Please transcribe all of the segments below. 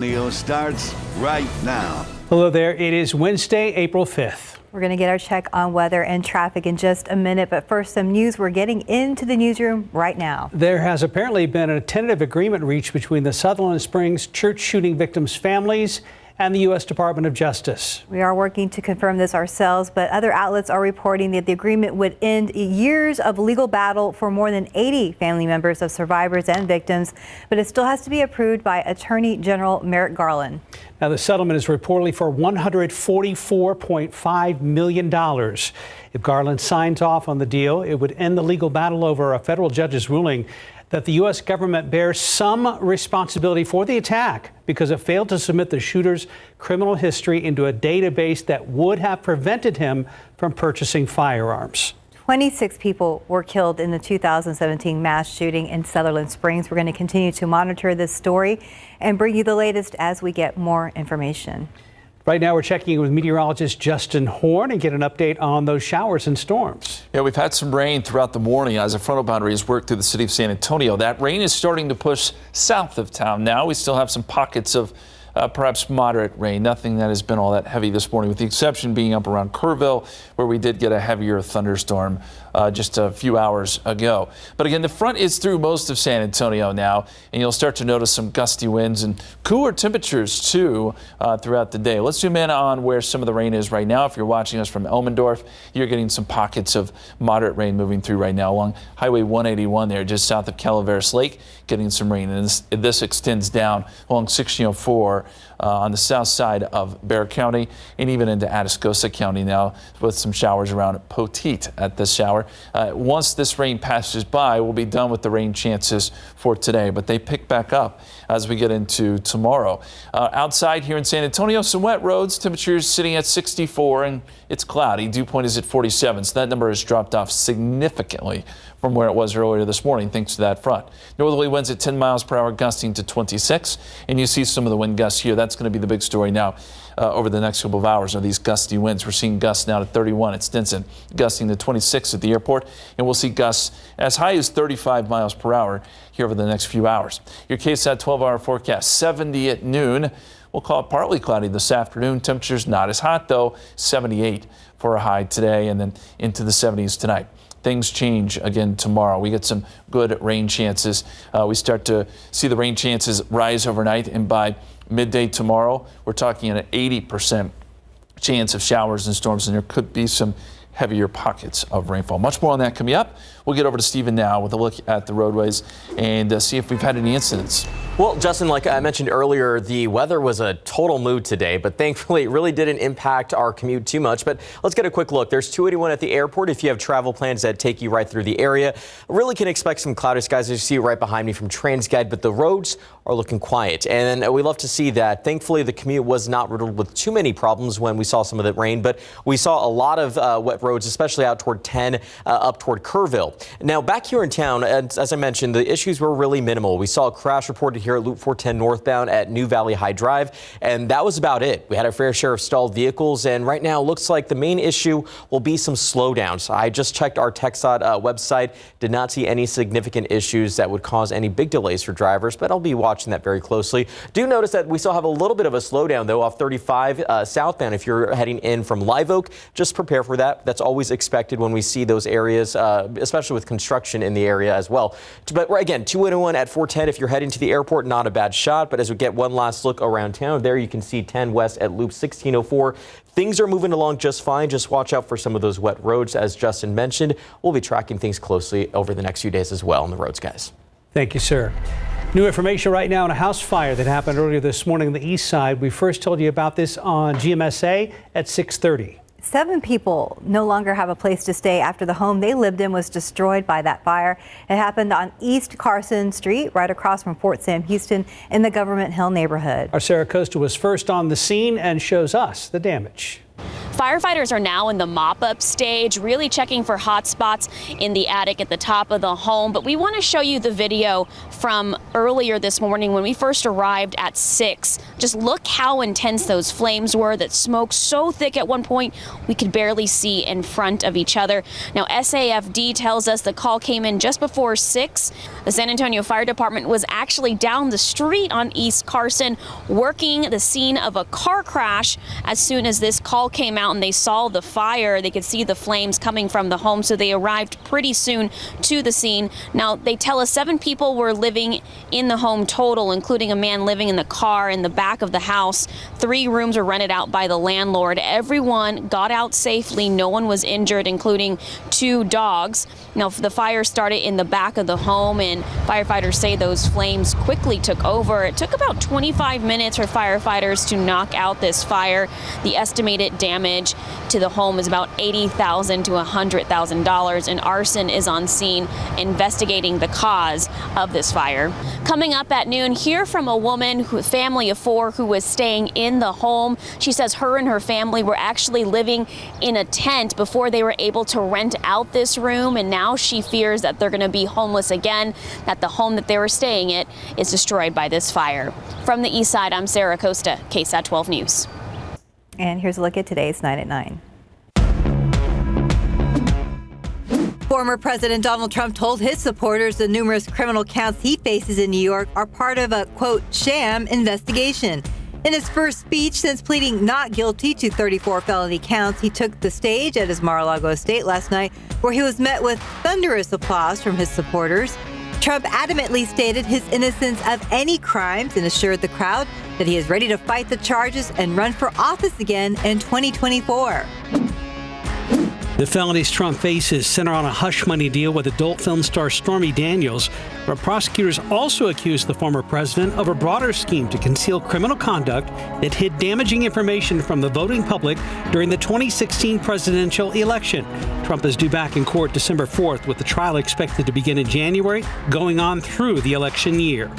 Millennial starts right now. Hello there. It is Wednesday, April 5th. We're going to get our check on weather and traffic in just a minute, but first some news. We're getting into the newsroom right now. There has apparently been a tentative agreement reached between the Sutherland Springs church shooting victims' families and the U.S. Department of Justice. We are working to confirm this ourselves, but other outlets are reporting that the agreement would end years of legal battle for more than 80 family members of survivors and victims, but it still has to be approved by Attorney General Merrick Garland. Now, the settlement is reportedly for $144.5 million. If Garland signs off on the deal, it would end the legal battle over a federal judge's ruling that the U.S. government bears some responsibility for the attack because it failed to submit the shooter's criminal history into a database that would have prevented him from purchasing firearms. 26 people were killed in the 2017 mass shooting in Sutherland Springs. We're going to continue to monitor this story and bring you the latest as we get more information. Right now, we're checking in with meteorologist Justin Horn and get an update on those showers and storms. Yeah, we've had some rain throughout the morning as a frontal boundary has worked through the city of San Antonio. That rain is starting to push south of town now. We still have some pockets of perhaps moderate rain, nothing that has been all that heavy this morning, with the exception being up around Kerrville, where we did get a heavier thunderstorm just a few hours ago. But again, the front is through most of San Antonio now, and you'll start to notice some gusty winds and cooler temperatures too throughout the day. Let's zoom in on where some of the rain is right now. If you're watching us from Elmendorf, you're getting some pockets of moderate rain moving through right now along Highway 181 there, just south of Calaveras Lake, getting some rain. And this extends down along 1604 on the south side of Bexar County and even into Atascosa County now, with some showers around Poteet at this hour. Once this rain passes by, we'll be done with the rain chances for today, but they pick back up as we get into tomorrow. Outside here in San Antonio, some wet roads, temperatures sitting at 64 and it's cloudy. Dew point is at 47, so that number has dropped off significantly from where it was earlier this morning thanks to that front. Northerly winds at 10 miles per hour, gusting to 26, and you see some of the wind gusts here. That's going to be the big story now over the next couple of hours are these gusty winds. We're seeing gusts now to 31 at Stinson, gusting to 26 at the airport, and we'll see gusts as high as 35 miles per hour here over the next few hours. Your KSAT 12-hour forecast, 70 at noon. We'll call it partly cloudy this afternoon. Temperatures not as hot though, 78 for a high today and then into the 70s tonight. Things change again tomorrow. We get some good rain chances. We start to see the rain chances rise overnight, and by midday tomorrow, we're talking an 80% chance of showers and storms, and there could be some heavier pockets of rainfall. Much more on that coming up. We'll get over to Stephen now with a look at the roadways and see if we've had any incidents. Well, Justin, like I mentioned earlier, the weather was a total mood today, but thankfully it really didn't impact our commute too much. But let's get a quick look. There's 281 at the airport. If you have travel plans that take you right through the area, really can expect some cloudy skies, as you see right behind me from TransGuide, but the roads are looking quiet. And we love to see that. Thankfully, the commute was not riddled with too many problems when we saw some of the rain, but we saw a lot of wet roads, especially out toward 10, up toward Kerrville. Now, back here in town, as I mentioned, the issues were really minimal. We saw a crash reported here at Loop 410 northbound at New Valley High Drive, and that was about it. We had our fair share of stalled vehicles, and right now it looks like the main issue will be some slowdowns. I just checked our KSAT website, did not see any significant issues that would cause any big delays for drivers, but I'll be watching that very closely. Do notice that we still have a little bit of a slowdown, though, off 35 southbound. If you're heading in from Live Oak, just prepare for that. That's always expected when we see those areas, especially with construction in the area as well. But again, 281 at 410 if you're heading to the airport, not a bad shot. But as we get one last look around town, there you can see 10 west at Loop 1604. Things are moving along just fine. Just watch out for some of those wet roads, as Justin mentioned. We'll be tracking things closely over the next few days as well on the roads, guys. Thank you, sir. New information right now on a house fire that happened earlier this morning on the east side. We first told you about this on GMSA at 6:30. 7 people no longer have a place to stay after the home they lived in was destroyed by that fire. It happened on East Carson Street, right across from Fort Sam Houston in the Government Hill neighborhood. Our Sarah Costa was first on the scene and shows us the damage. Firefighters are now in the mop-up stage, really checking for hot spots in the attic at the top of the home. But we want to show you the video from earlier this morning when we first arrived at 6. Just look how intense those flames were. That smoke so thick at one point we could barely see in front of each other. Now, SAFD tells us the call came in just before 6. The San Antonio Fire Department was actually down the street on East Carson working the scene of a car crash. As soon as this call came out and they saw the fire, they could see the flames coming from the home, so they arrived pretty soon to the scene. Now, they tell us 7 people were living in the home total, including a man living in the car in the back of the house. 3 rooms were rented out by the landlord. Everyone got out safely. No one was injured, including 2 dogs. Now, the fire started in the back of the home, and firefighters say those flames quickly took over. It took about 25 minutes for firefighters to knock out this fire. The estimated damage to the home is about $80,000 to $100,000, and arson is on scene investigating the cause of this fire. Coming up at noon, hear from a woman, family of 4, who was staying in the home. She says her and her family were actually living in a tent before they were able to rent out this room, and now she fears that they're going to be homeless again, that the home that they were staying in is destroyed by this fire. From the east side, I'm Sarah Costa, KSAT 12 News. And here's a look at today's 9 at 9. Former President Donald Trump told his supporters the numerous criminal counts he faces in New York are part of a, quote, sham investigation. In his first speech since pleading not guilty to 34 felony counts, he took the stage at his Mar-a-Lago estate last night, where he was met with thunderous applause from his supporters. Trump adamantly stated his innocence of any crimes and assured the crowd that he is ready to fight the charges and run for office again in 2024. The felonies Trump faces center on a hush money deal with adult film star Stormy Daniels, but prosecutors also accused the former president of a broader scheme to conceal criminal conduct that hid damaging information from the voting public during the 2016 presidential election. Trump is due back in court December 4th, with the trial expected to begin in January, going on through the election year.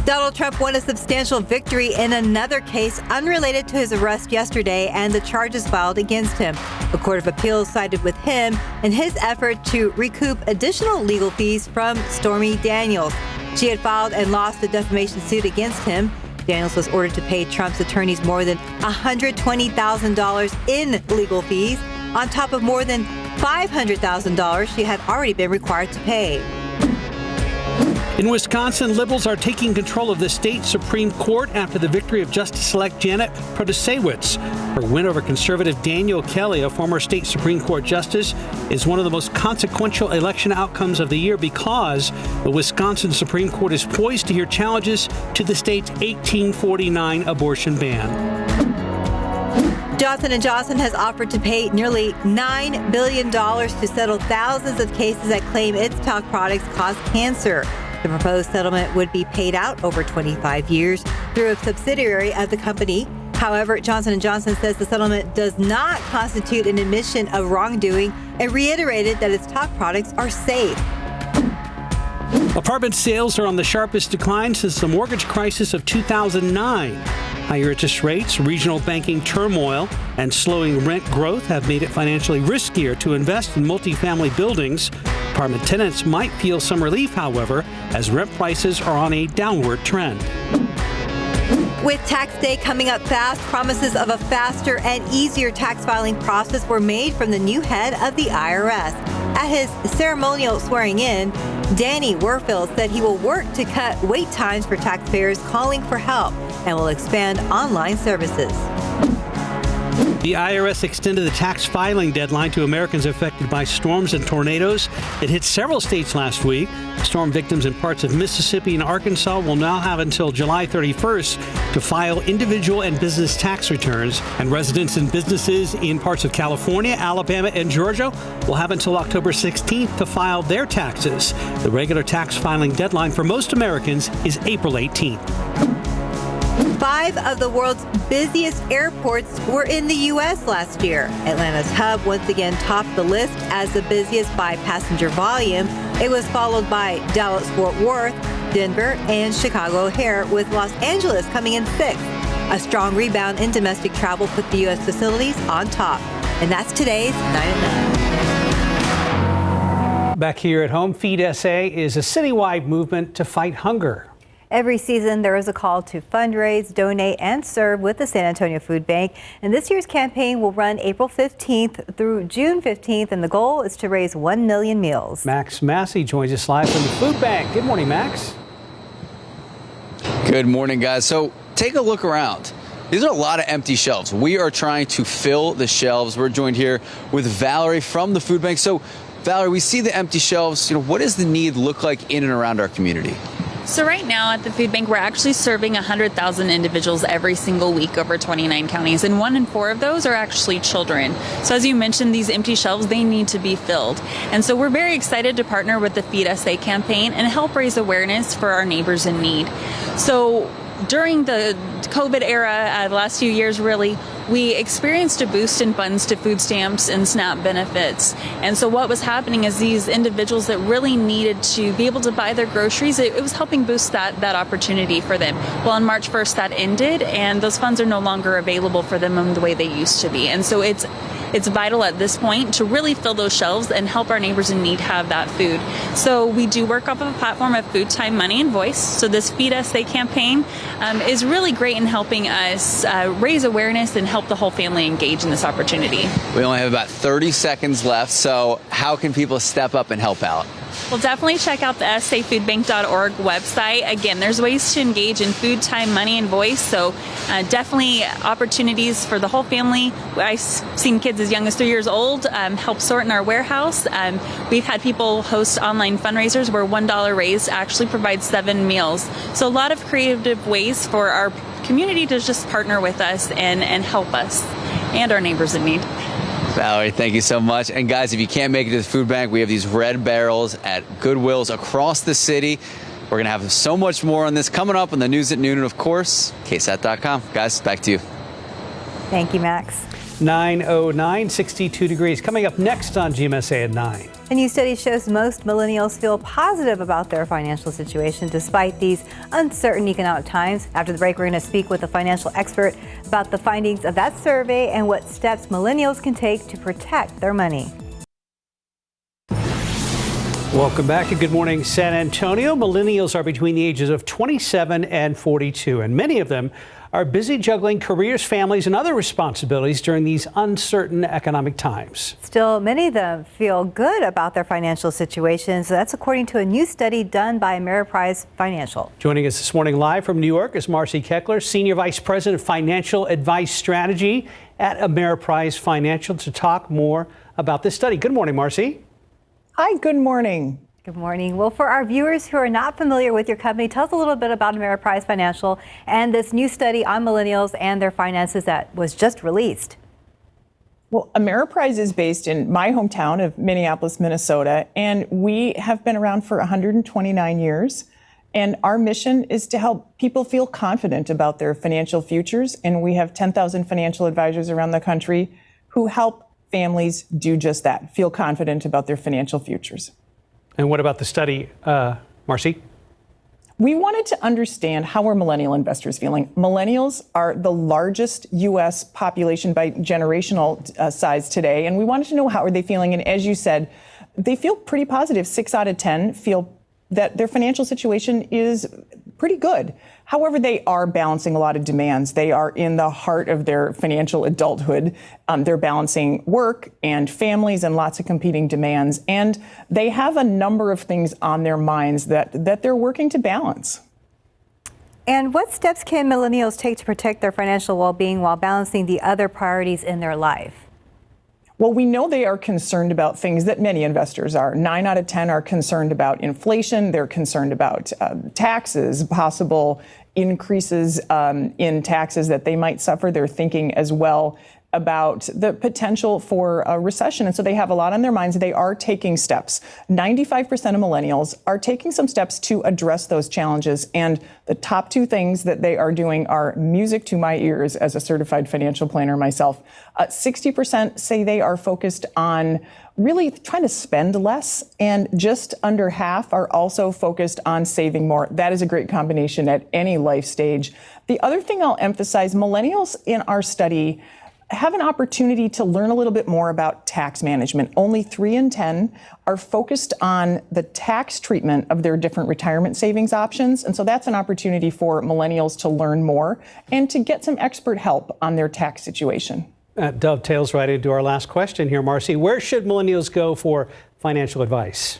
Donald Trump won a substantial victory in another case unrelated to his arrest yesterday and the charges filed against him. The Court of Appeals sided with him in his effort to recoup additional legal fees from Stormy Daniels. She had filed and lost a defamation suit against him. Daniels was ordered to pay Trump's attorneys more than $120,000 in legal fees, on top of more than $500,000 she had already been required to pay. In Wisconsin, liberals are taking control of the state Supreme Court after the victory of Justice-elect Janet Protasiewicz. Her win over conservative Daniel Kelly, a former state Supreme Court justice, is one of the most consequential election outcomes of the year because the Wisconsin Supreme Court is poised to hear challenges to the state's 1849 abortion ban. Johnson & Johnson has offered to pay nearly $9 billion to settle thousands of cases that claim its talc products cause cancer. The proposed settlement would be paid out over 25 years through a subsidiary of the company. However, Johnson & Johnson says the settlement does not constitute an admission of wrongdoing and reiterated that its talc products are safe. Apartment sales are on the sharpest decline since the mortgage crisis of 2009. Higher interest rates, regional banking turmoil, and slowing rent growth have made it financially riskier to invest in multifamily buildings. Apartment tenants might feel some relief, however, as rent prices are on a downward trend. With tax day coming up fast, promises of a faster and easier tax filing process were made from the new head of the IRS. At his ceremonial swearing in, Danny Werfel said he will work to cut wait times for taxpayers calling for help and will expand online services. The IRS extended the tax filing deadline to Americans affected by storms and tornadoes. It hit several states last week. Storm victims in parts of Mississippi and Arkansas will now have until July 31st to file individual and business tax returns. And residents and businesses in parts of California, Alabama, and Georgia will have until October 16th to file their taxes. The regular tax filing deadline for most Americans is April 18th. 5 of the world's busiest airports were in the U.S. last year. Atlanta's hub once again topped the list as the busiest by passenger volume. It was followed by Dallas-Fort Worth, Denver, and Chicago O'Hare, with Los Angeles coming in 6th. A strong rebound in domestic travel put the U.S. facilities on top. And that's today's 9 at 9. Back here at home, Feed SA is a citywide movement to fight hunger. Every season, there is a call to fundraise, donate, and serve with the San Antonio Food Bank. And this year's campaign will run April 15th through June 15th, and the goal is to raise 1 million meals. Max Massey joins us live from the Food Bank. Good morning, Max. Good morning, guys. So take a look around. These are a lot of empty shelves. We are trying to fill the shelves. We're joined here with Valerie from the Food Bank. So, Valerie, we see the empty shelves. What does the need look like in and around our community? So right now at the Food Bank, we're actually serving 100,000 individuals every single week over 29 counties, and 1 in 4 of those are actually children. So as you mentioned, these empty shelves, they need to be filled. And so we're very excited to partner with the Feed SA campaign and help raise awareness for our neighbors in need. So during the COVID era, the last few years really, we experienced a boost in funds to food stamps and SNAP benefits. And so what was happening is these individuals that really needed to be able to buy their groceries, it was helping boost that opportunity for them. Well, on March 1st, that ended, and those funds are no longer available for them in the way they used to be. And so it's vital at this point to really fill those shelves and help our neighbors in need have that food. So we do work off of a platform of food, time, money, and voice. So this Feed SA campaign is really great in helping us raise awareness and help the whole family engage in this opportunity. We only have about 30 seconds left, so how can people step up and help out? Well, definitely check out the safoodbank.org website. Again, there's ways to engage in food, time, money, and voice. So definitely opportunities for the whole family. I've seen kids as young as 3 years old help sort in our warehouse. We've had people host online fundraisers where $1 raised actually provides 7 meals. So a lot of creative ways for our community to just partner with us and help us and our neighbors in need. Valerie, thank you so much. And guys, if you can't make it to the food bank, we have these red barrels at Goodwills across the city. We're going to have so much more on this coming up on the news at noon. And of course, KSAT.com. Guys, back to you. Thank you, Max. 9:09, 62 degrees. Coming up next on GMSA at 9. A new study shows most millennials feel positive about their financial situation despite these uncertain economic times. After the break, we're going to speak with a financial expert about the findings of that survey and what steps millennials can take to protect their money. Welcome back and good morning, San Antonio. Millennials are between the ages of 27 and 42, and many of them are busy juggling careers, families, and other responsibilities during these uncertain economic times. Still, many of them feel good about their financial situations. That's according to a new study done by Ameriprise Financial. Joining us this morning live from New York is Marcy Keckler, Senior Vice President of Financial Advice Strategy at Ameriprise Financial, to talk more about this study. Good morning, Marcy. Hi, good morning. Good morning. Well, for our viewers who are not familiar with your company, tell us a little bit about Ameriprise Financial and this new study on millennials and their finances that was just released. Well, Ameriprise is based in my hometown of Minneapolis, Minnesota, and we have been around for 129 years. And our mission is to help people feel confident about their financial futures. And we have 10,000 financial advisors around the country who help families do just that, feel confident about their financial futures. And what about the study, Marcy? We wanted to understand how are millennial investors feeling. Millennials are the largest U.S. population by generational size today, and we wanted to know how are they feeling. And as you said, they feel pretty positive. 6 out of 10 feel that their financial situation is pretty good. However, they are balancing a lot of demands. They are in the heart of their financial adulthood. They're balancing work and families and lots of competing demands. And they have a number of things on their minds that they're working to balance. And what steps can millennials take to protect their financial well-being while balancing the other priorities in their life? Well, we know they are concerned about things that many investors are. 9 out of 10 are concerned about inflation. They're concerned about taxes, possible increases in taxes that they might suffer. They're thinking as well about the potential for a recession. And so they have a lot on their minds. They are taking steps. 95% of millennials are taking some steps to address those challenges. And the top 2 things that they are doing are music to my ears as a certified financial planner myself. 60% say they are focused on really trying to spend less, and just under half are also focused on saving more. That is a great combination at any life stage. The other thing I'll emphasize, millennials in our study have an opportunity to learn a little bit more about tax management. Only 3 in 10 are focused on the tax treatment of their different retirement savings options. And so that's an opportunity for millennials to learn more and to get some expert help on their tax situation. That dovetails right into our last question here, Marcy. Where should millennials go for financial advice?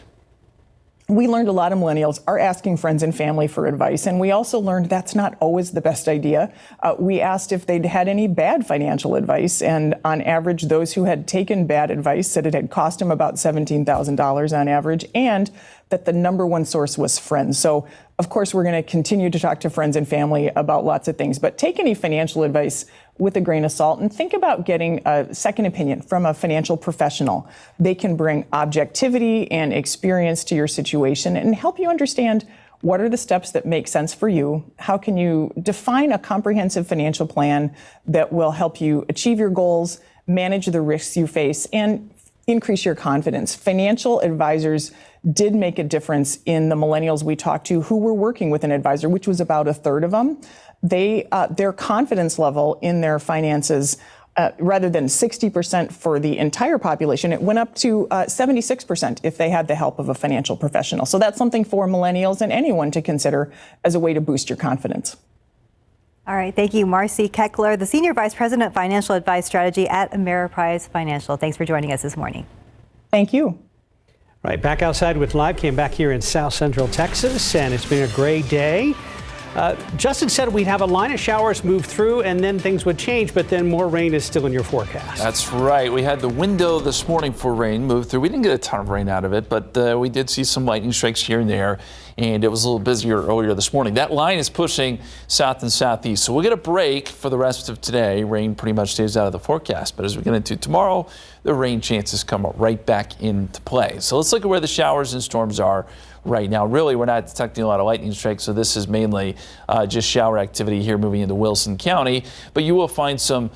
We learned a lot of millennials are asking friends and family for advice, and we also learned that's not always the best idea. We asked if they'd had any bad financial advice, and on average, those who had taken bad advice said it had cost them about $17,000 on average, and that the number one source was friends. So, of course, we're going to continue to talk to friends and family about lots of things, but take any financial advice with a grain of salt and think about getting a second opinion from a financial professional. They can bring objectivity and experience to your situation and help you understand what are the steps that make sense for you. How can you define a comprehensive financial plan that will help you achieve your goals, manage the risks you face, and increase your confidence. Financial advisors did make a difference in the millennials we talked to who were working with an advisor, which was about a third of them. Their confidence level in their finances, rather than 60% for the entire population, it went up to 76% if they had the help of a financial professional. So that's something for millennials and anyone to consider as a way to boost your confidence. All right. Thank you, Marcy Keckler, the Senior Vice President, Financial Advice Strategy at Ameriprise Financial. Thanks for joining us this morning. Thank you. Right, back outside with Live Cam back here in South Central Texas, and it's been a great day. Justin said we'd have a line of showers move through and then things would change, but then more rain is still in your forecast. That's right. We had the window this morning for rain move through. We didn't get a ton of rain out of it, but we did see some lightning strikes here and there, and it was a little busier earlier this morning. That line is pushing south and southeast, so we'll get a break for the rest of today. Rain pretty much stays out of the forecast, but as we get into tomorrow, the rain chances come right back into play. So let's look at where the showers and storms are right now. Really, we're not detecting a lot of lightning strikes, so this is mainly just shower activity here moving into Wilson County. But you will find some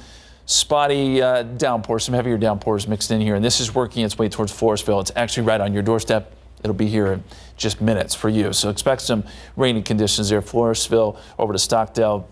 spotty downpours, some heavier downpours mixed in here, and this is working its way towards Floresville. It's actually right on your doorstep. It'll be here in just minutes for you. So expect some rainy conditions there. Floresville over to Stockdale.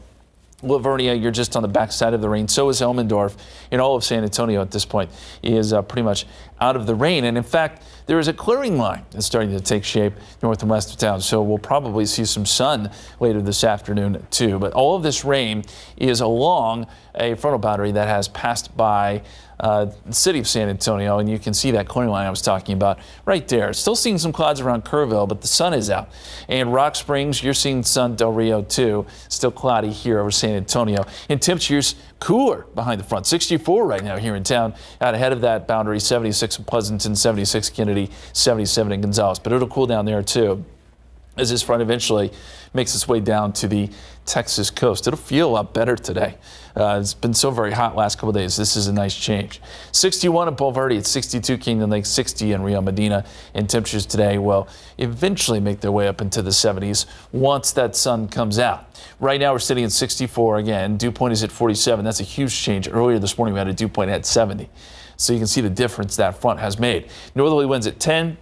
Lavernia, you're just on the backside of the rain. So is Elmendorf, and all of San Antonio at this point is pretty much out of the rain. And in fact, there is a clearing line that's starting to take shape north and west of town. So we'll probably see some sun later this afternoon too. But all of this rain is along a frontal boundary that has passed by the city of San Antonio, and you can see that clearing line I was talking about right there. Still seeing some clouds around Kerrville, but the sun is out. And Rock Springs, you're seeing sun. Del Rio too. Still cloudy here over San Antonio. And temperatures cooler behind the front. 64 right now here in town. Out ahead of that boundary, 76 in Pleasanton, 76 Kennedy, 77 in Gonzales. But it'll cool down there too as this front eventually makes its way down to the Texas coast. It'll feel a lot better today. It's been so very hot last couple of days. This is a nice change. 61 in Bulverde, it's 62 Kingdom Lake, 60 in Rio Medina. And temperatures today will eventually make their way up into the 70s once that sun comes out. Right now we're sitting at 64 again. Dew point is at 47. That's a huge change. Earlier this morning we had a dew point at 70. So you can see the difference that front has made. Northerly winds at 10.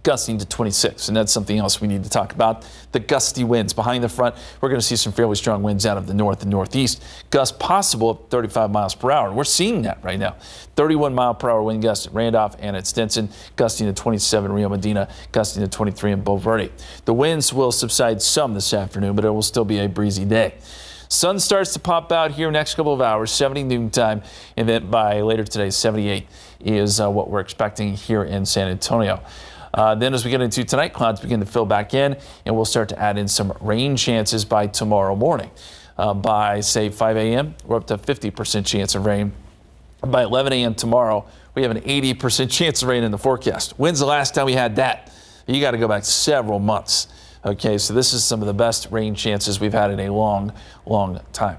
Gusting to 26, and that's something else we need to talk about. The gusty winds behind the front. We're going to see some fairly strong winds out of the north and northeast. Gusts possible at 35 miles per hour. We're seeing that right now. 31 mile per hour wind gusts at Randolph and at Stinson, gusting to 27 Rio Medina, gusting to 23 in Bulverde. The winds will subside some this afternoon, but it will still be a breezy day. Sun starts to pop out here next couple of hours, 70 noontime, and then by later today, 78 is what we're expecting here in San Antonio. Then as we get into tonight, clouds begin to fill back in, and we'll start to add in some rain chances by tomorrow morning. By, say, 5 a.m., we're up to 50% chance of rain. By 11 a.m. tomorrow, we have an 80% chance of rain in the forecast. When's the last time we had that? You got to go back several months. Okay, so this is some of the best rain chances we've had in a long, long time.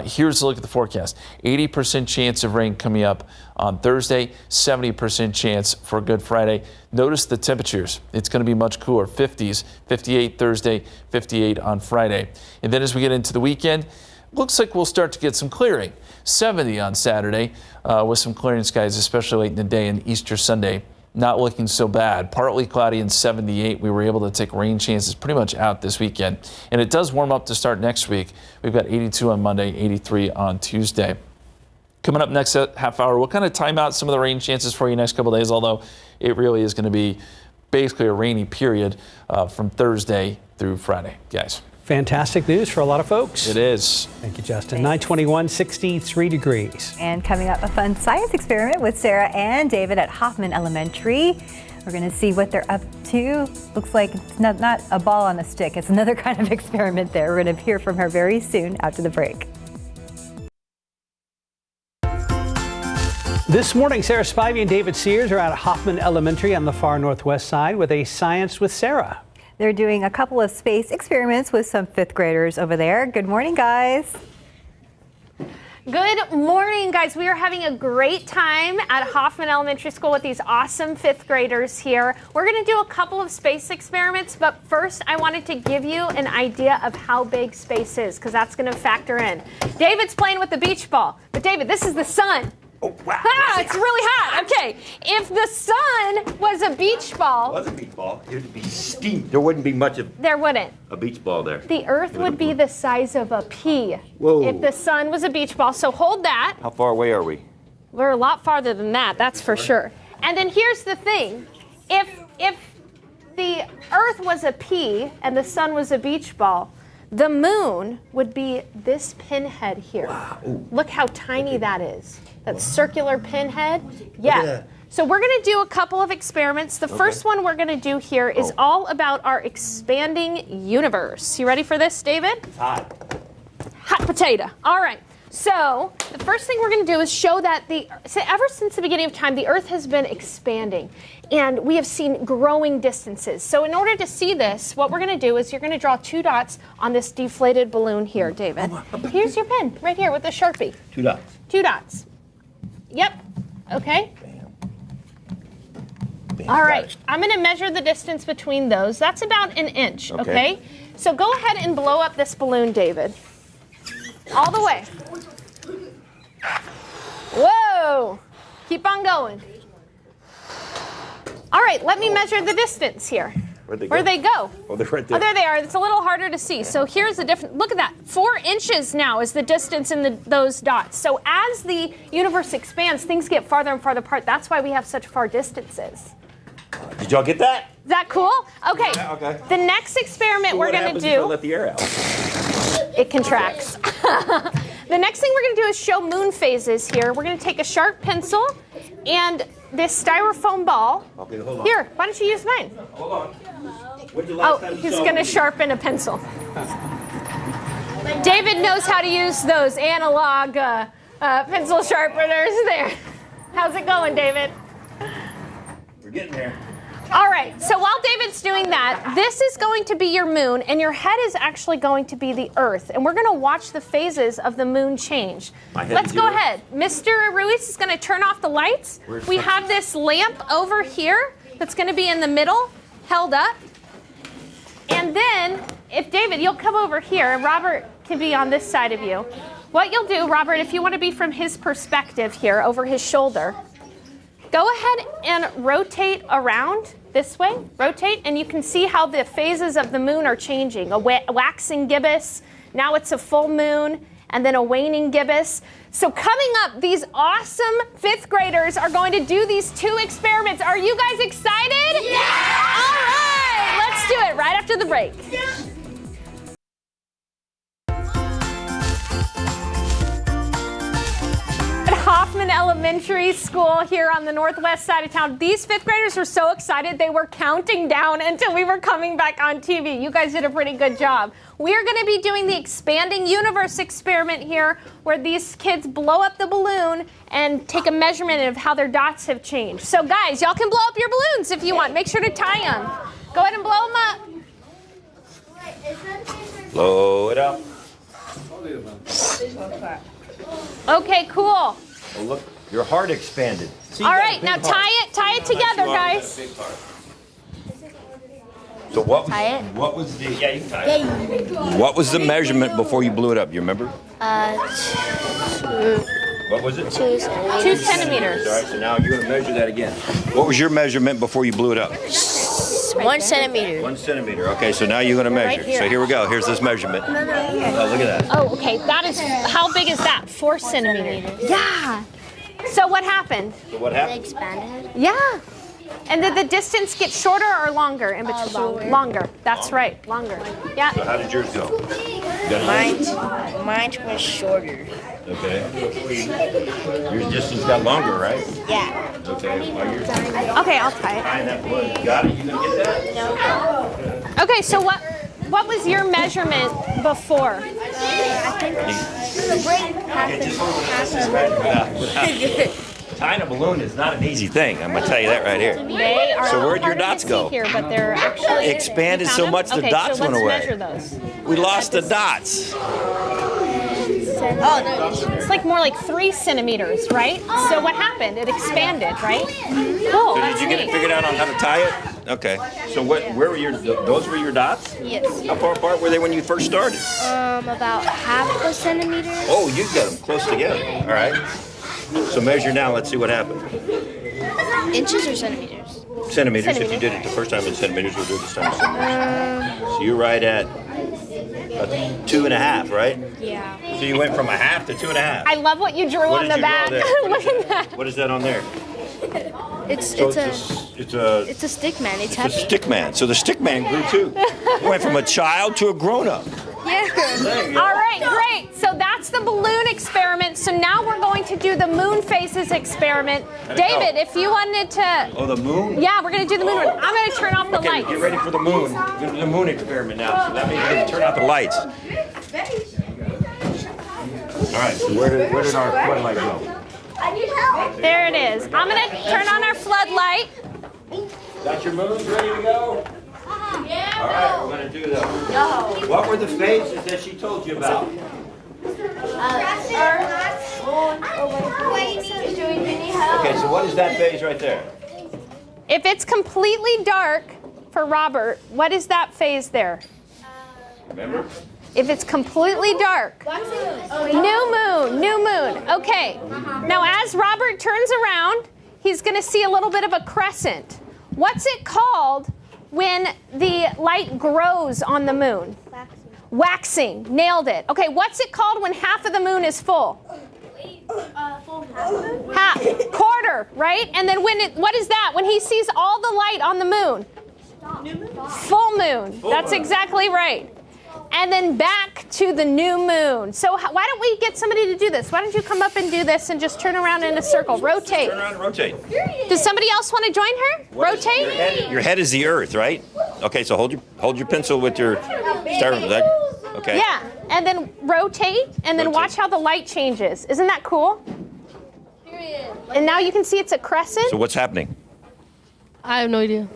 Here's a look at the forecast. 80% chance of rain coming up on Thursday, 70% chance for Good Friday. Notice the temperatures. It's going to be much cooler. 50s, 58 Thursday, 58 on Friday. And then as we get into the weekend, looks like we'll start to get some clearing. 70 on Saturday with some clearing skies, especially late in the day, and Easter Sunday. Not looking so bad. Partly cloudy and 78. We were able to take rain chances pretty much out this weekend. And it does warm up to start next week. We've got 82 on Monday, 83 on Tuesday. Coming up next half hour, we'll kind of time out some of the rain chances for you next couple of days, although it really is going to be basically a rainy period from Thursday through Friday, guys. Fantastic news for a lot of folks. It is. Thank you, Justin. 921, 63 degrees. And coming up, a fun science experiment with Sarah and David at Hoffman Elementary. We're going to see what they're up to. Looks like it's not a ball on a stick. It's another kind of experiment there. We're going to hear from her very soon after the break. This morning, Sarah Spivey and David Sears are at Hoffman Elementary on the far northwest side with a Science with Sarah. They're doing a couple of space experiments with some fifth graders over there. Good morning, guys. Good morning, guys. We are having a great time at Hoffman Elementary School with these awesome fifth graders here. We're going to do a couple of space experiments, but first I wanted to give you an idea of how big space is, because that's going to factor in. David's playing with the beach ball, but David, this is the sun. Oh, wow. Ah, it's really hot. Okay, if the sun was a beach ball. It was a beach ball. It would be steep. There wouldn't be much of There wouldn't. a beach ball there. The Earth would be the size of a pea. Whoa. If the sun was a beach ball. So hold that. How far away are we? We're a lot farther than that, that's for sure. And then here's the thing. If the Earth was a pea and the sun was a beach ball, the moon would be this pinhead here. Wow. Look how tiny that is. That circular pinhead. Yeah. So we're going to do a couple of experiments. The first one we're going to do here is all about our expanding universe. You ready for this, David? It's hot. Hot potato. All right. So the first thing we're going to do is show that ever since the beginning of time, the Earth has been expanding, and we have seen growing distances. So in order to see this, what we're going to do is you're going to draw two dots on this deflated balloon here, David. Here's your pen right here with the Sharpie. 2 dots. 2 dots. Yep. Okay. Bam. All right. I'm going to measure the distance between those. That's about an inch. Okay. So go ahead and blow up this balloon, David. All the way. Whoa! Keep on going. All right, let me measure the distance here. Where'd they go? Oh, they're right there. Oh, there they are. It's a little harder to see. So here's the difference. Look at that. 4 inches now is the distance in those dots. So as the universe expands, things get farther and farther apart. That's why we have such far distances. Did y'all get that? Is that cool? Okay. Yeah, okay. The next experiment we're going to do. Let the air out. It contracts. The next thing we're going to do is show moon phases here. We're going to take a sharp pencil and this styrofoam ball. Okay, hold on. Here, why don't you use mine? Hold on. When's the last time you He's saw going to me? sharpen a pencil. David knows how to use those analog pencil sharpeners there. How's it going, David? We're getting there. All right, so while David's doing that, this is going to be your moon, and your head is actually going to be the Earth. And we're going to watch the phases of the moon change. Let's go ahead. Mr. Ruiz is going to turn off the lights. We have this lamp over here that's going to be in the middle, held up. And then, if David, you'll come over here, and Robert can be on this side of you. What you'll do, Robert, if you want to be from his perspective here, over his shoulder, go ahead and rotate around this way, rotate, and you can see how the phases of the moon are changing. A waxing gibbous, now it's a full moon, and then a waning gibbous. So coming up, these awesome 5th graders are going to do these 2 experiments. Are you guys excited? Yeah! All right, let's do it right after the break. Hoffman Elementary School here on the northwest side of town. These 5th graders were so excited they were counting down until we were coming back on TV. You guys did a pretty good job. We're going to be doing the expanding universe experiment here where these kids blow up the balloon and take a measurement of how their dots have changed. So guys, y'all can blow up your balloons if you want. Make sure to tie them. Go ahead and blow them up. Blow it up. Okay, cool. Oh, look, your heart expanded. See, all right, now tie it together, guys. So what was the you can tie it. What was the measurement before you blew it up? You remember? What was it? 2 centimeters. All right, so now you're going to measure that again. What was your measurement before you blew it up? 1 centimeter. 1 centimeter. Okay, so now you're going to measure. here. So here we go. Here's this measurement. Oh, look at that. Oh, okay. That is, how big is that? 4 centimeters. Yeah. So what happened? So what It happened? expanded. Yeah. And did the distance get shorter or longer in between? Longer. That's right. Longer. Yeah. So how did yours go? Mine was shorter. Okay. Your distance got longer, right? Yeah. Okay. While you're Okay, I'll tie it. tying that balloon, you got it? You gonna get that? No. Okay, so what was your measurement before? I think the break passes. Tying a balloon is not an easy thing. I'm gonna tell you that right here. They are So where'd your harder to dots see go? here, but they're actually Expanded you found so them? much the Okay, dots so went let's away. measure those. We lost the dots. Oh, no. It's like more like 3 centimeters, right? So what happened? It expanded, right? Cool. So That's did you get it neat. figured out on how to tie it? Okay. So where were those were your dots? Yes. How far apart were they when you first started? About half a centimeter. Oh, you got them close together. All right. So measure now. Let's see what happened. Inches or centimeters? Centimeters. If you did it the first time in centimeters, we'll do it this time in centimeters. So you're right at 2.5, right? Yeah. So you went from a half to 2.5. I love what you drew What on did the you back. draw there? Look at that. What is that on there? It's So it's a stick man. It's a heavy. stick man. So the stick man grew too. You went from a child to a grown up. Yeah. All right, great. So that's the balloon experiment. So now we're going to do the moon phases experiment. David, if you wanted to... Oh, the moon? Yeah, we're going to do the moon one. I'm going to turn off the Okay, lights. get ready for the moon. We're going to do the moon experiment now. So that means we're going to turn out the lights. All right, so where did our floodlight go? There it is. I'm going to turn on our floodlight. Got your moons ready to go? All right, we're going to do those. What were the phases that she told you about? Okay, so what is that phase right there? If it's completely dark for Robert, what is that phase there? Remember? If it's completely dark. New moon. Okay. Now as Robert turns around, he's going to see a little bit of a crescent. What's it called when the light grows on the moon? Waxing. Nailed it. Okay, what's it called when half of the moon is full? Half. Quarter, right? And then what is that? When he sees all the light on the moon? Full moon. That's exactly right. And then back to the new moon. So why don't we get somebody to do this? Why don't you come up and do this and just turn around in a circle? Rotate. Turn around and rotate. Does somebody else want to join her? Rotate? Your head is the earth, right? Okay, so hold your pencil with your star. Okay. Yeah. And then rotate and then watch how the light changes. Isn't that cool? And now you can see it's a crescent. So what's happening? I have no idea.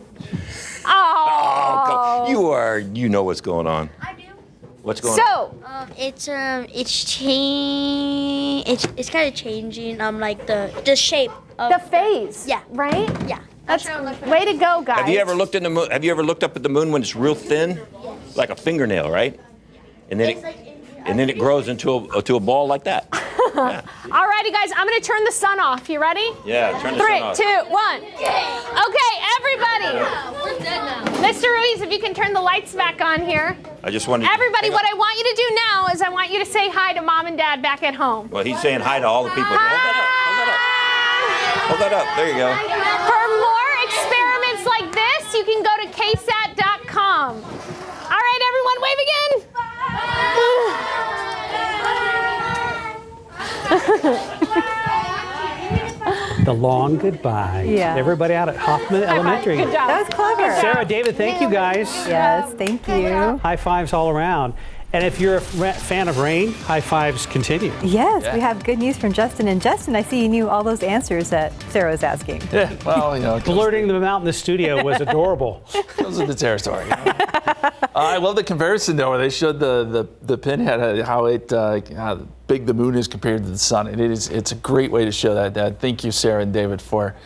Oh. You know what's going on. I do. What's going on? So, It's kind of changing. Like the shape of the phase. Yeah. Right? Yeah. That's way to go, guys. Have you ever looked in the moon? Have you ever looked up at the moon when it's real thin, like a fingernail, right? And then it grows into a ball like that. Yeah. All righty, guys. I'm going to turn the sun off. You ready? Yeah, turn the sun off. 3, 2, 1. Okay, everybody. We're dead now. Mr. Ruiz, if you can turn the lights back on here. I just wanted. Everybody, what I want you to do now is I want you to say hi to Mom and Dad back at home. Well, he's saying hi to all the people. Hold that up. There you go. For more experiments like this, you can go to KSAT.com. All right, everyone, wave again. The long goodbye. Yeah. Everybody out at Hoffman Elementary. Good job. That was clever. Sarah, David, thank you guys. Yes, thank you. High fives all around. And if you're a fan of rain, high fives continue. Yes, we have good news from Justin. And Justin, I see you knew all those answers that Sarah was asking. Yeah, well, Blurting them out in the studio was adorable. Goes with the territory. I love the comparison though, where they showed the pinhead, how big the moon is compared to the sun. And it's a great way to show that. Thank you, Sarah and David, for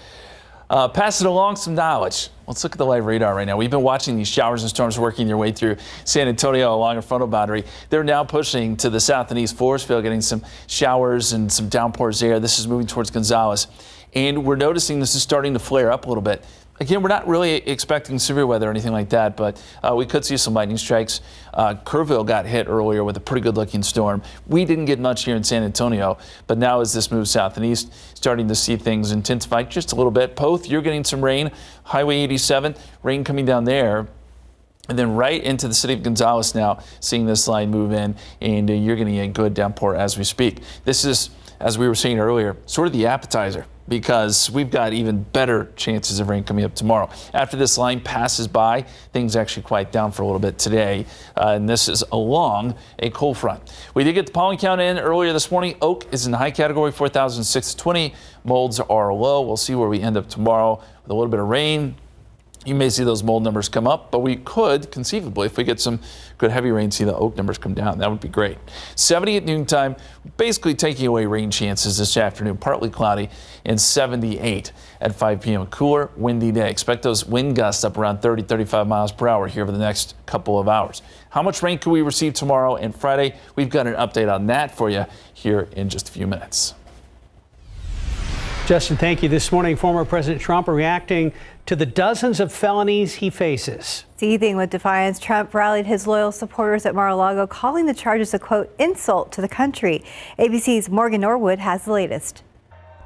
passing along some knowledge. Let's look at the live radar right now. We've been watching these showers and storms working their way through San Antonio along a frontal boundary. They're now pushing to the south and east Forestville, getting some showers and some downpours there. This is moving towards Gonzales. And we're noticing this is starting to flare up a little bit. Again, we're not really expecting severe weather or anything like that, but we could see some lightning strikes. Kerrville got hit earlier with a pretty good-looking storm. We didn't get much here in San Antonio, but now as this moves south and east, starting to see things intensify just a little bit. Poth, you're getting some rain. Highway 87, rain coming down there. And then right into the city of Gonzales now, seeing this line move in, and you're getting a good downpour as we speak. This is, as we were saying earlier, sort of the appetizer, because we've got even better chances of rain coming up tomorrow. After this line passes by, things actually quiet down for a little bit today, and this is along a cold front. We did get the pollen count in earlier this morning. Oak is in the high category, 4,620. Molds are low. We'll see where we end up tomorrow with a little bit of rain. You may see those mold numbers come up, but we could conceivably, if we get some good heavy rain, see the Oak numbers come down. That would be great. 70 at noontime, basically taking away rain chances this afternoon. Partly cloudy, and 78 at 5 p.m. A cooler, windy day. Expect those wind gusts up around 30, 35 miles per hour here over the next couple of hours. How much rain could we receive tomorrow and Friday? We've got an update on that for you here in just a few minutes. Justin, thank you. This morning, former President Trump reacting to the dozens of felonies he faces. Seething with defiance, Trump rallied his loyal supporters at Mar-a-Lago, calling the charges a, quote, insult to the country. ABC's Morgan Norwood has the latest.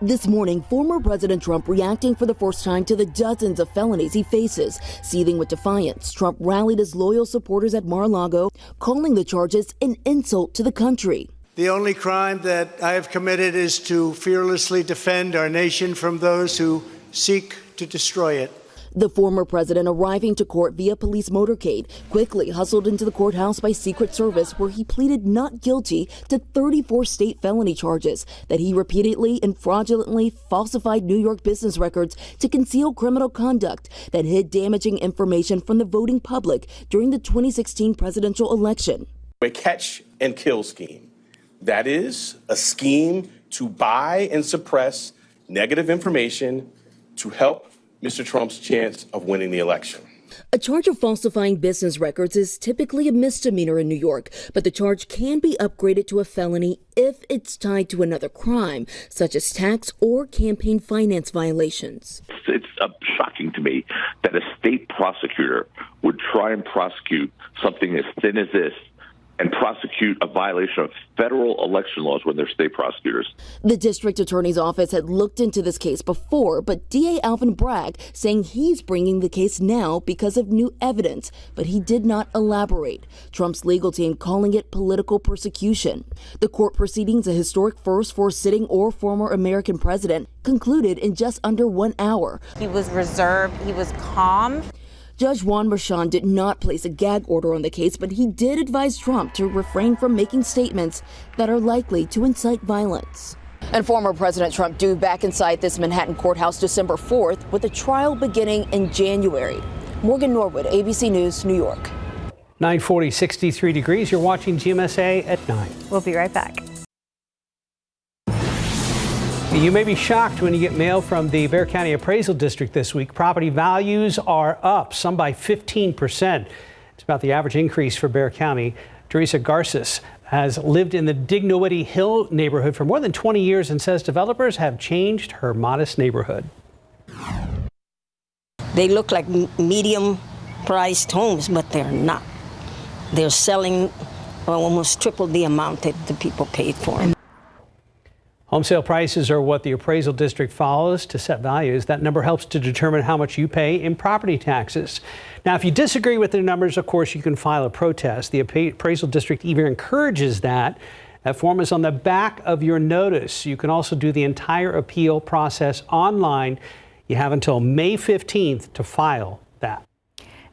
This morning, former President Trump reacting for the first time to the dozens of felonies he faces. Seething with defiance, Trump rallied his loyal supporters at Mar-a-Lago, calling the charges an insult to the country. The only crime that I have committed is to fearlessly defend our nation from those who seek to destroy it. The former president, arriving to court via police motorcade, quickly hustled into the courthouse by Secret Service, where he pleaded not guilty to 34 state felony charges that he repeatedly and fraudulently falsified New York business records to conceal criminal conduct that hid damaging information from the voting public during the 2016 presidential election. A catch and kill scheme. That is a scheme to buy and suppress negative information to help Mr. Trump's chance of winning the election. A charge of falsifying business records is typically a misdemeanor in New York, but the charge can be upgraded to a felony if it's tied to another crime, such as tax or campaign finance violations. It's shocking to me that a state prosecutor would try and prosecute something as thin as this and prosecute a violation of federal election laws when they're state prosecutors. The district attorney's office had looked into this case before, but DA Alvin Bragg saying he's bringing the case now because of new evidence, but he did not elaborate. Trump's legal team calling it political persecution. The court proceedings, a historic first for a sitting or former American president, concluded in just under 1 hour. He was reserved, he was calm. Judge Juan Merchan did not place a gag order on the case, but he did advise Trump to refrain from making statements that are likely to incite violence. And former President Trump due back inside this Manhattan courthouse December 4th, with a trial beginning in January. Morgan Norwood, ABC News, New York. 940, 63 degrees. You're watching GMSA at 9. We'll be right back. You may be shocked when you get mail from the Bexar County Appraisal District this week. Property values are up, some by 15%. It's about the average increase for Bexar County. Teresa Garces has lived in the Dignity Hill neighborhood for more than 20 years and says developers have changed her modest neighborhood. They look like medium-priced homes, but they're not. They're selling almost triple the amount that the people paid for them. Home sale prices are what the appraisal district follows to set values. That number helps to determine how much you pay in property taxes. Now, if you disagree with the numbers, of course, you can file a protest. The appraisal district even encourages that. That form is on the back of your notice. You can also do the entire appeal process online. You have until May 15th to file that.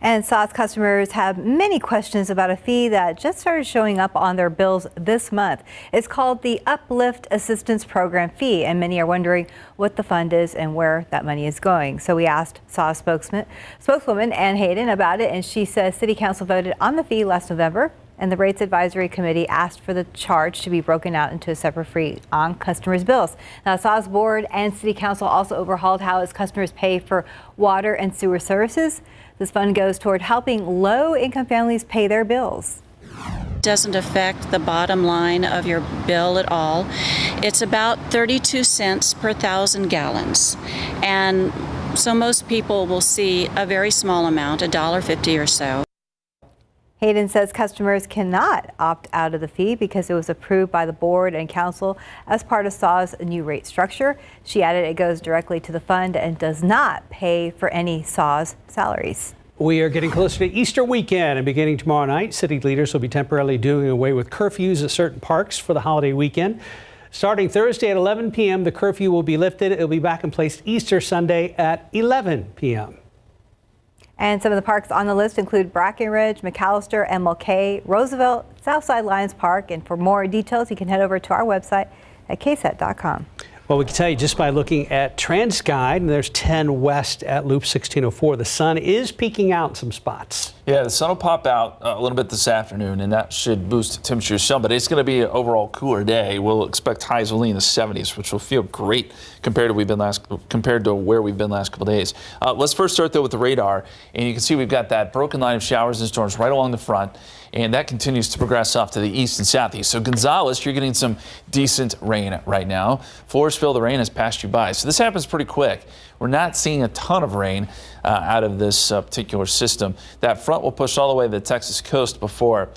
And SAS customers have many questions about a fee that just started showing up on their bills this month. It's called the Uplift Assistance Program fee, and many are wondering what the fund is and where that money is going. So we asked SAS spokeswoman Ann Hayden about it, and she says City Council voted on the fee last November, and the Rates Advisory Committee asked for the charge to be broken out into a separate fee on customers' bills. Now, SAS Board and City Council also overhauled how its customers pay for water and sewer services. This fund goes toward helping low-income families pay their bills. Doesn't affect the bottom line of your bill at all. It's about 32 cents per 1,000 gallons. And So most people will see a very small amount, $1.50 or so. Hayden says customers cannot opt out of the fee because it was approved by the board and council as part of SAW's new rate structure. She added it goes directly to the fund and does not pay for any SAW's salaries. We are getting closer to Easter weekend, and beginning tomorrow night, city leaders will be temporarily doing away with curfews at certain parks for the holiday weekend. Starting Thursday at 11 p.m., the curfew will be lifted. It will be back in place Easter Sunday at 11 p.m. And some of the parks on the list include Brackenridge, McAllister, MLK, Roosevelt, Southside Lions Park. And for more details, you can head over to our website at KSAT.com. Well, we can tell you just by looking at TransGuide, and there's 10 west at Loop 1604. The sun is peeking out in some spots. Yeah, the sun will pop out a little bit this afternoon, and that should boost temperatures some, but it's going to be an overall cooler day. We'll expect highs only in the 70s, which will feel great compared to where we've been last couple days. Let's first start, though, with the radar, and you can see we've got that broken line of showers and storms right along the front, and that continues to progress off to the east and southeast. So Gonzales, you're getting some decent rain right now. Floresville, the rain has passed you by. So this happens pretty quick. We're not seeing a ton of rain out of this particular system. That front will push all the way to the Texas coast before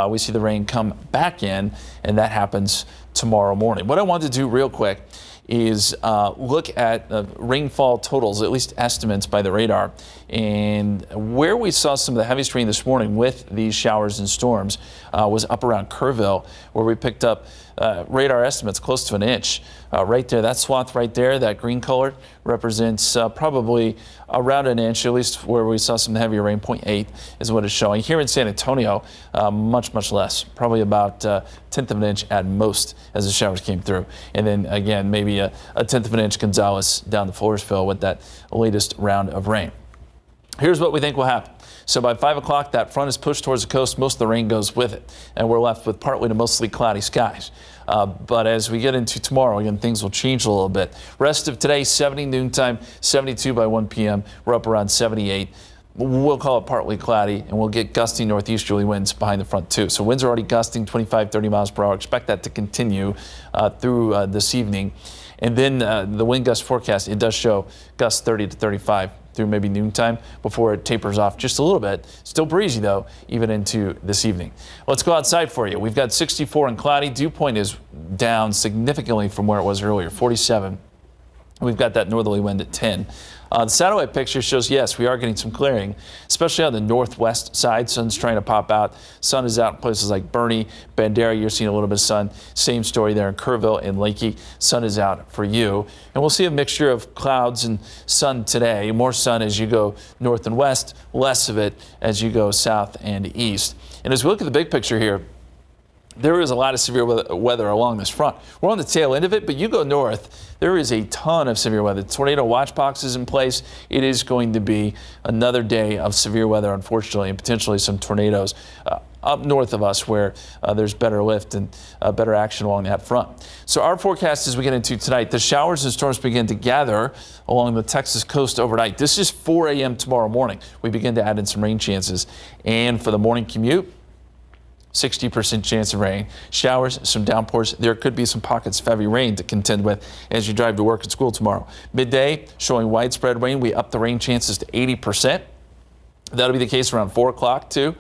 we see the rain come back in, and that happens tomorrow morning. What I wanted to do real quick is look at rainfall totals, at least estimates by the radar, and where we saw some of the heaviest rain this morning with these showers and storms was up around Kerrville, where we picked up radar estimates close to an inch. Right there, that swath right there, that green color represents probably around an inch, at least where we saw some heavier rain. 0.8 is what it's showing. Here in San Antonio, much less, probably about a tenth of an inch at most as the showers came through. And then again, maybe a tenth of an inch Gonzales down to Floresville with that latest round of rain. Here's what we think will happen. So by 5 o'clock, that front is pushed towards the coast. Most of the rain goes with it, and we're left with partly to mostly cloudy skies. But as we get into tomorrow, again, things will change a little bit. Rest of today, 70 noontime, 72 by 1 p.m. We're up around 78. We'll call it partly cloudy, and we'll get gusty northeasterly winds behind the front, too. So winds are already gusting 25, 30 miles per hour. Expect that to continue through this evening. And then the wind gust forecast, it does show gusts 30 to 35 through maybe noontime before it tapers off just a little bit. Still breezy, though, even into this evening. Let's go outside for you. We've got 64 and cloudy. Dew point is down significantly from where it was earlier, 47. We've got that northerly wind at 10. The satellite picture shows, yes, we are getting some clearing, especially on the northwest side. Sun's trying to pop out. Sun is out in places like Bernie, Bandera. You're seeing a little bit of sun. Same story there in Kerrville and Lakey. Sun is out for you. And we'll see a mixture of clouds and sun today. More sun as you go north and west, less of it as you go south and east. And as we look at the big picture here, there is a lot of severe weather along this front. We're on the tail end of it, but you go north, there is a ton of severe weather. Tornado watch box is in place. It is going to be another day of severe weather, unfortunately, and potentially some tornadoes up north of us where there's better lift and better action along that front. So our forecast as we get into tonight, the showers and storms begin to gather along the Texas coast overnight. This is 4 a.m. tomorrow morning. We begin to add in some rain chances. And for the morning commute, 60% chance of rain, showers, some downpours. There could be some pockets of heavy rain to contend with as you drive to work and school tomorrow. Midday showing widespread rain. We up the rain chances to 80%. That'll be the case around 4 o'clock too.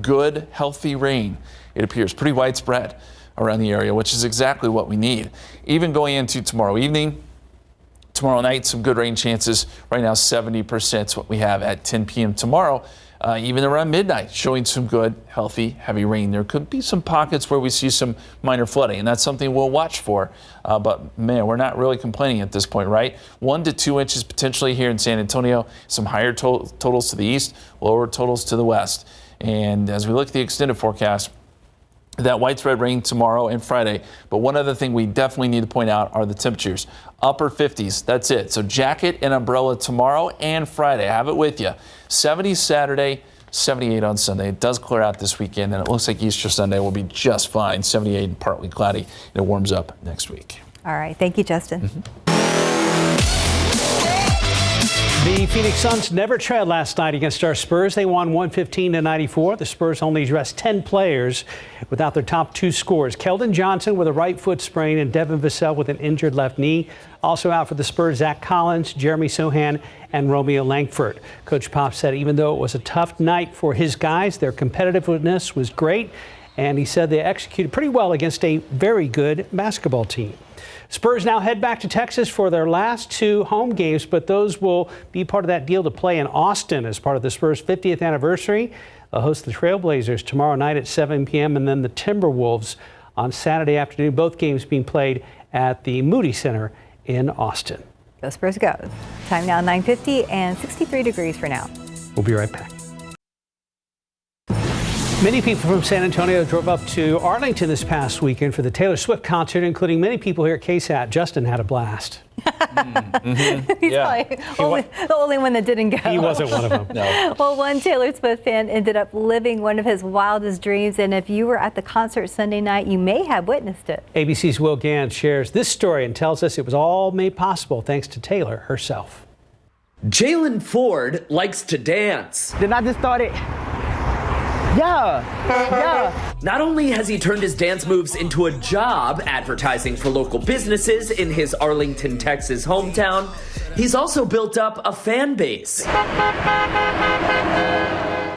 Good, healthy rain. It appears pretty widespread around the area, which is exactly what we need. Even going into tomorrow evening, tomorrow night, some good rain chances. Right now, 70% is what we have at 10 p.m. tomorrow. Even around midnight, showing some good, healthy, heavy rain. There could be some pockets where we see some minor flooding, and that's something we'll watch for. But, man, we're not really complaining at this point, right? 1 to 2 inches potentially here in San Antonio. Some higher totals to the east, lower totals to the west. And as we look at the extended forecast, that widespread rain tomorrow and Friday. But one other thing we definitely need to point out are the temperatures. Upper 50s, that's it. So jacket and umbrella tomorrow and Friday. Have it with you. 70 Saturday, 78 on Sunday. It does clear out this weekend, and it looks like Easter Sunday will be just fine. 78 and partly cloudy. It warms up next week. All right. Thank you, Justin. The Phoenix Suns never trailed last night against our Spurs. They won 115-94. The Spurs only dressed 10 players without their top two scorers. Keldon Johnson with a right foot sprain and Devin Vassell with an injured left knee. Also out for the Spurs, Zach Collins, Jeremy Sohan, and Romeo Langford. Coach Pop said even though it was a tough night for his guys, their competitiveness was great. And he said they executed pretty well against a very good basketball team. Spurs now head back to Texas for their last two home games, but those will be part of that deal to play in Austin as part of the Spurs' 50th anniversary. They'll host the Trailblazers tomorrow night at 7 p.m. and then the Timberwolves on Saturday afternoon. Both games being played at the Moody Center in Austin. Go Spurs go. Time now 9:50 and 63 degrees for now. We'll be right back. Many people from San Antonio drove up to Arlington this past weekend for the Taylor Swift concert, including many people here at KSAT. Justin had a blast. He's probably the only one that didn't go. He wasn't one of them. No. Well, one Taylor Swift fan ended up living one of his wildest dreams, and if you were at the concert Sunday night, you may have witnessed it. ABC's Will Gant shares this story and tells us it was all made possible thanks to Taylor herself. Jalen Ford likes to dance. Then I just started. Yeah. Not only has he turned his dance moves into a job advertising for local businesses in his Arlington, Texas hometown, he's also built up a fan base.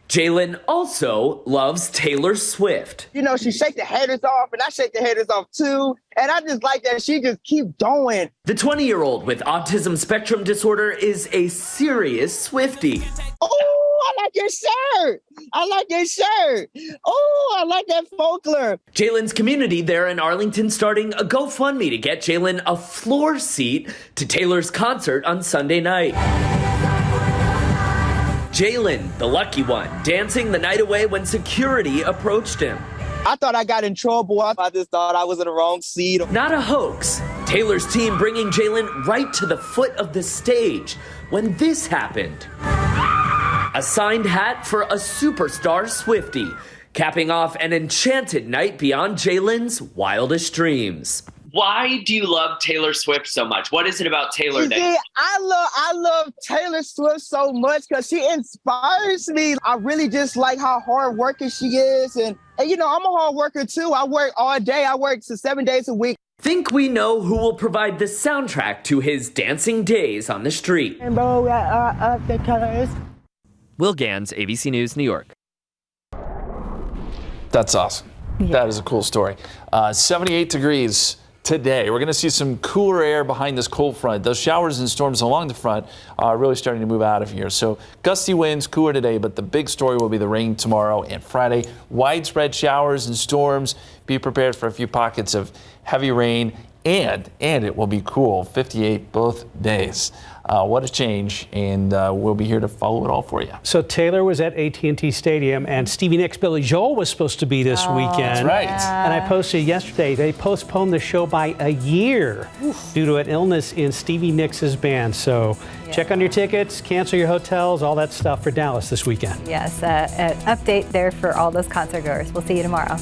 Jalen also loves Taylor Swift. You know, she shake the haters off, and I shake the haters off too. And I just like that she just keep going. The 20-year-old with autism spectrum disorder is a serious Swiftie. Oh, I like your shirt. I like your shirt. Oh, I like that folklore. Jalen's community there in Arlington starting a GoFundMe to get Jalen a floor seat to Taylor's concert on Sunday night. Jalen, the lucky one, dancing the night away when security approached him. I thought I got in trouble. I just thought I was in the wrong seat. Not a hoax. Taylor's team bringing Jalen right to the foot of the stage when this happened. A signed hat for a superstar Swiftie, capping off an enchanted night beyond Jalen's wildest dreams. Why do you love Taylor Swift so much? What is it about Taylor that I love Taylor Swift so much because she inspires me. I really just like how hard working she is. And you know, I'm a hard worker too. I work all day. I work 7 days a week. Think we know who will provide the soundtrack to his dancing days on the street. The colors. Will Gans, ABC News, New York. That's awesome. Yeah. That is a cool story. 78 degrees today. We're going to see some cooler air behind this cold front. Those showers and storms along the front are really starting to move out of here. So gusty winds, cooler today, but the big story will be the rain tomorrow and Friday. Widespread showers and storms. Be prepared for a few pockets of heavy rain, and it will be cool. 58 both days. What a change, and we'll be here to follow it all for you. So Taylor was at AT&T Stadium, and Stevie Nicks' Billy Joel was supposed to be this weekend. That's right. And I posted yesterday, they postponed the show by a year due to an illness in Stevie Nicks' band. So check on your tickets, cancel your hotels, all that stuff for Dallas this weekend. Yes, an update there for all those concert goers. We'll see you tomorrow.